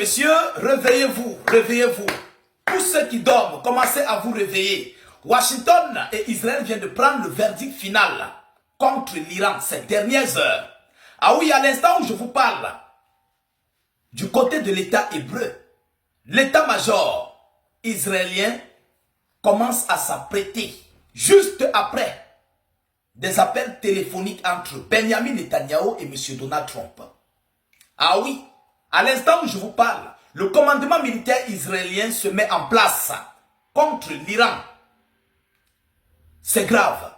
messieurs, réveillez-vous, réveillez-vous. Tous ceux qui dorment, commencez à vous réveiller. Washington et Israël viennent de prendre le verdict final contre l'Iran ces dernières heures. Ah oui, à l'instant où je vous parle, du côté de l'État hébreu, l'état-major israélien commence à s'apprêter juste après des appels téléphoniques entre Benjamin Netanyahu et M. Donald Trump. Ah oui, à l'instant où je vous parle, le commandement militaire israélien se met en place contre l'Iran. C'est grave.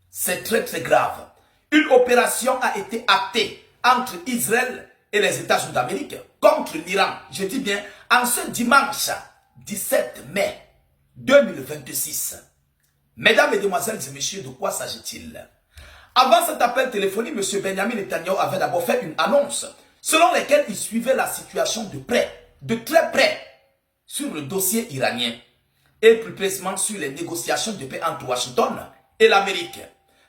C'est très très grave. Une opération a été actée entre Israël et les États-Unis d'Amérique contre l'Iran. Je dis bien, en ce dimanche 17 mai 2026. Mesdames, Mesdemoiselles et Messieurs, de quoi s'agit-il? Avant cet appel téléphonique, M. Benjamin Netanyahu avait d'abord fait une annonce selon laquelle il suivait la situation de près, de très près, sur le dossier iranien et plus précisément sur les négociations de paix entre Washington et l'Amérique.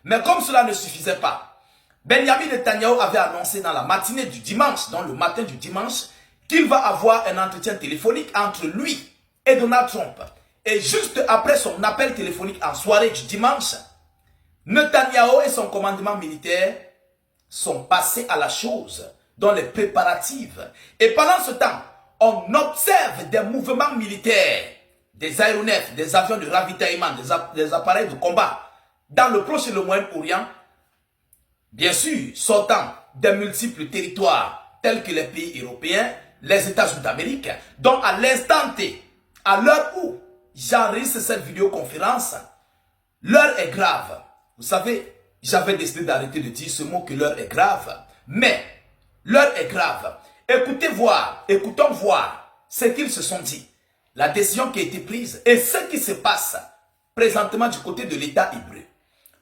Mais comme cela ne suffisait pas, Benjamin Netanyahu avait annoncé dans la matinée du dimanche, dans le matin du dimanche, qu'il va avoir un entretien téléphonique entre lui et Donald Trump. Et juste après son appel téléphonique en soirée du dimanche, Netanyahu et son commandement militaire sont passés à la chose dans les préparatifs. Et pendant ce temps, on observe des mouvements militaires, des aéronefs, des avions de ravitaillement, des appareils de combat dans le Proche et le Moyen-Orient, bien sûr, sortant des multiples territoires tels que les pays européens, les États-Unis d'Amérique, dont à l'instant T, à l'heure où j'enregistre cette vidéoconférence, l'heure est grave. Vous savez, j'avais décidé d'arrêter de dire ce mot que l'heure est grave, mais l'heure est grave. Écoutons voir ce qu'ils se sont dit, la décision qui a été prise et ce qui se passe présentement du côté de l'État hébreu.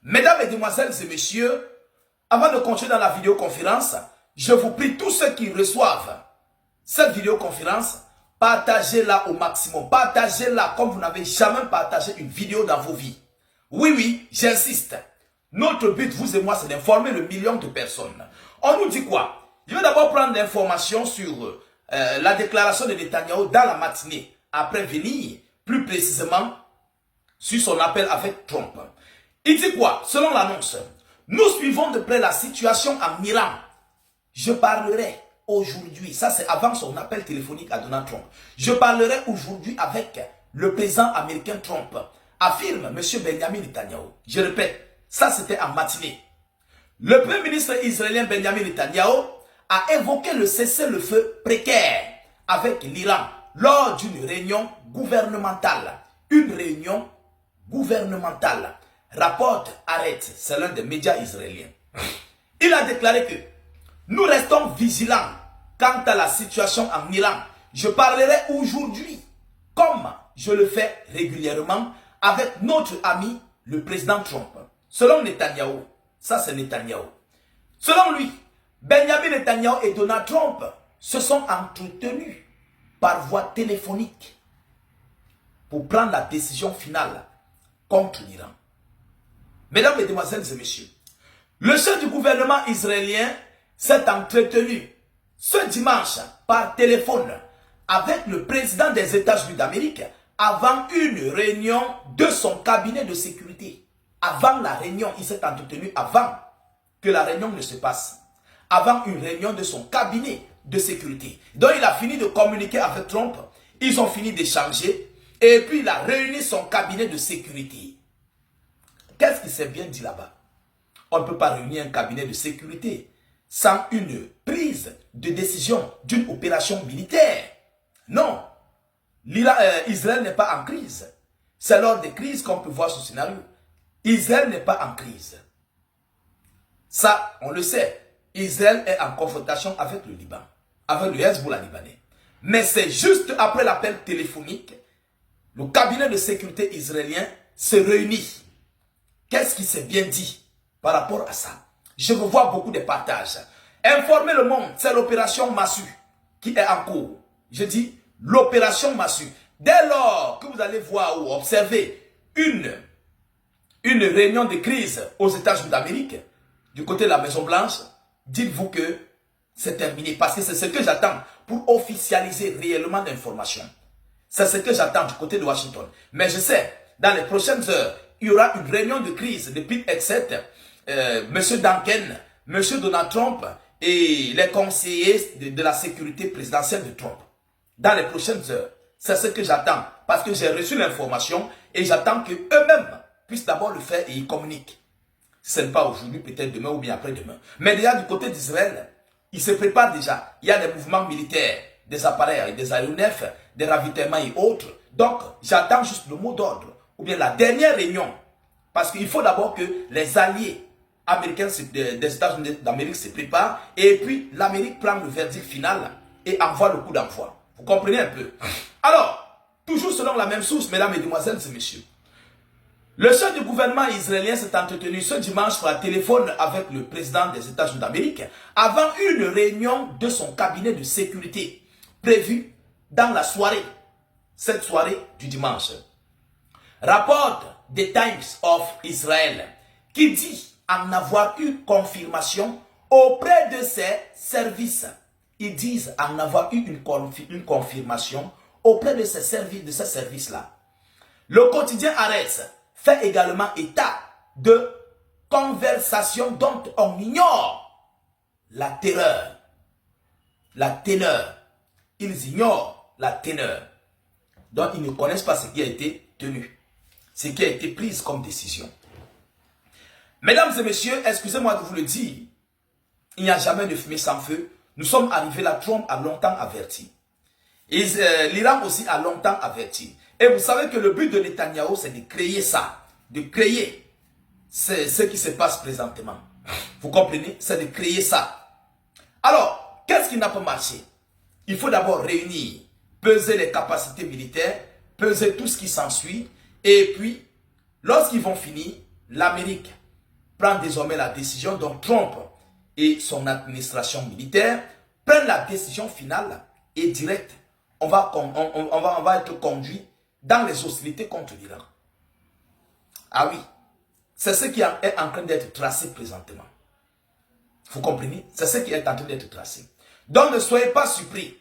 Mesdames, Mesdemoiselles et Messieurs, avant de continuer dans la vidéoconférence, je vous prie tous ceux qui reçoivent cette vidéoconférence, partagez-la au maximum. Partagez-la comme vous n'avez jamais partagé une vidéo dans vos vies. Oui, oui, j'insiste. Notre but, vous et moi, c'est d'informer le million de personnes. On nous dit quoi? Je vais d'abord prendre l'information sur la déclaration de Netanyahu dans la matinée, après venir plus précisément sur son appel avec Trump. Il dit quoi? Selon l'annonce, nous suivons de près la situation en Iran. Je parlerai aujourd'hui, ça c'est avant son appel téléphonique à Donald Trump, je parlerai aujourd'hui avec le président américain Trump, affirme M. Benjamin Netanyahu. Je répète, ça c'était en matinée. Le premier ministre israélien Benjamin Netanyahu a évoqué le cessez-le-feu précaire avec l'Iran lors d'une réunion gouvernementale. Une réunion gouvernementale. Rapporte Haaretz, c'est l'un des médias israéliens. Il a déclaré que nous restons vigilants quant à la situation en Iran. Je parlerai aujourd'hui, comme je le fais régulièrement, avec notre ami le président Trump. Selon Netanyahu, ça c'est Netanyahu. Selon lui, Benjamin Netanyahu et Donald Trump se sont entretenus par voie téléphonique pour prendre la décision finale contre l'Iran. Mesdames, Mesdemoiselles et Messieurs, le chef du gouvernement israélien s'est entretenu ce dimanche par téléphone avec le président des États-Unis d'Amérique avant une réunion de son cabinet de sécurité. Avant la réunion, il s'est entretenu avant que la réunion ne se passe. Avant une réunion de son cabinet de sécurité. Donc il a fini de communiquer avec Trump. Ils ont fini d'échanger. Et puis il a réuni son cabinet de sécurité. Qu'est-ce qui s'est bien dit là-bas? On ne peut pas réunir un cabinet de sécurité sans une prise de décision d'une opération militaire. Non. Israël n'est pas en crise. C'est lors des crises qu'on peut voir ce scénario. Israël n'est pas en crise. Ça, on le sait. Israël est en confrontation avec le Liban, avec le Hezbollah libanais. Mais c'est juste après l'appel téléphonique, le cabinet de sécurité israélien se réunit. Qu'est-ce qui s'est bien dit par rapport à ça? Je veux voir beaucoup de partages. Informer le monde, c'est l'opération Massue qui est en cours. Je dis l'opération Massue. Dès lors que vous allez voir ou observer une réunion de crise aux États-Unis d'Amérique, du côté de la Maison Blanche, dites-vous que c'est terminé. Parce que c'est ce que j'attends pour officialiser réellement l'information. C'est ce que j'attends du côté de Washington. Mais je sais, dans les prochaines heures, il y aura une réunion de crise depuis M. Duncan, M. Donald Trump et les conseillers de la sécurité présidentielle de Trump. Dans les prochaines heures, c'est ce que j'attends. Parce que j'ai reçu l'information et j'attends qu'eux-mêmes puissent d'abord le faire et ils communiquent. Si ce n'est pas aujourd'hui, peut-être demain ou bien après-demain. Mais déjà du côté d'Israël, ils se préparent déjà. Il y a des mouvements militaires, des appareils, des aéronefs, des ravitaillements et autres. Donc, j'attends juste le mot d'ordre. Ou bien la dernière réunion. Parce qu'il faut d'abord que les alliés américains des États-Unis d'Amérique se préparent. Et puis, l'Amérique prend le verdict final et envoie le coup d'envoi. Vous comprenez un peu? Alors, toujours selon la même source, mesdames, mesdemoiselles et messieurs. Le chef du gouvernement israélien s'est entretenu ce dimanche par téléphone avec le président des États-Unis d'Amérique avant une réunion de son cabinet de sécurité prévue dans la soirée, cette soirée du dimanche. Rapporte The Times of Israel qui dit en avoir eu confirmation auprès de ses services. Ils disent en avoir eu une confirmation auprès de ces services-là. Le quotidien Haaretz fait également état de conversations dont on ignore la terreur, la teneur. Ils ignorent la teneur. Donc ils ne connaissent pas ce qui a été tenu, ce qui a été pris comme décision. Mesdames et messieurs, excusez-moi de vous le dire, il n'y a jamais de fumée sans feu. Nous sommes arrivés là, Trump a longtemps averti. L'Iran aussi a longtemps averti. Et vous savez que le but de Netanyahou, c'est de créer ça. De créer ce qui se passe présentement. Vous comprenez? C'est de créer ça. Alors, qu'est-ce qui n'a pas marché? Il faut d'abord réunir, peser les capacités militaires, peser tout ce qui s'ensuit. Et puis, lorsqu'ils vont finir, l'Amérique prend désormais la décision. Donc, Trump et son administration militaire prennent la décision finale et directe. On va être conduit dans les hostilités contre l'Iran. Ah oui, c'est ce qui est en train d'être tracé présentement. Vous comprenez? C'est ce qui est en train d'être tracé. Donc ne soyez pas surpris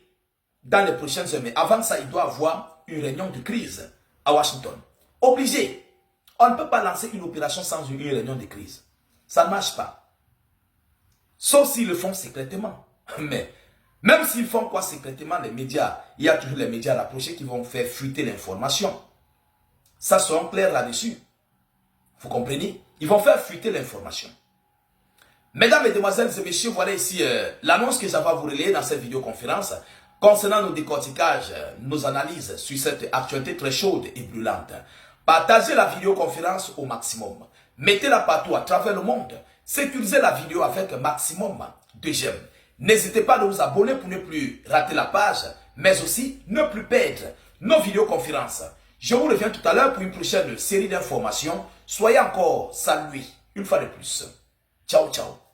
dans les prochaines heures. Mais avant ça, il doit y avoir une réunion de crise à Washington. Obligé. On ne peut pas lancer une opération sans une réunion de crise. Ça ne marche pas. Sauf s'ils le font secrètement. Mais même s'ils font quoi secrètement, les médias, il y a toujours les médias rapprochés qui vont faire fuiter l'information. Ça seront clairs là-dessus. Vous comprenez? Ils vont faire fuiter l'information. Mesdames, Mesdemoiselles et Messieurs, voilà ici l'annonce que j'avais à vous relayer dans cette vidéoconférence concernant nos décorticages, nos analyses sur cette actualité très chaude et brûlante. Partagez la vidéoconférence au maximum. Mettez-la partout à travers le monde. Sécurisez la vidéo avec un maximum de j'aime. N'hésitez pas à vous abonner pour ne plus rater la page, mais aussi ne plus perdre nos vidéoconférences. Je vous reviens tout à l'heure pour une prochaine série d'informations. Soyez encore salués une fois de plus. Ciao, ciao.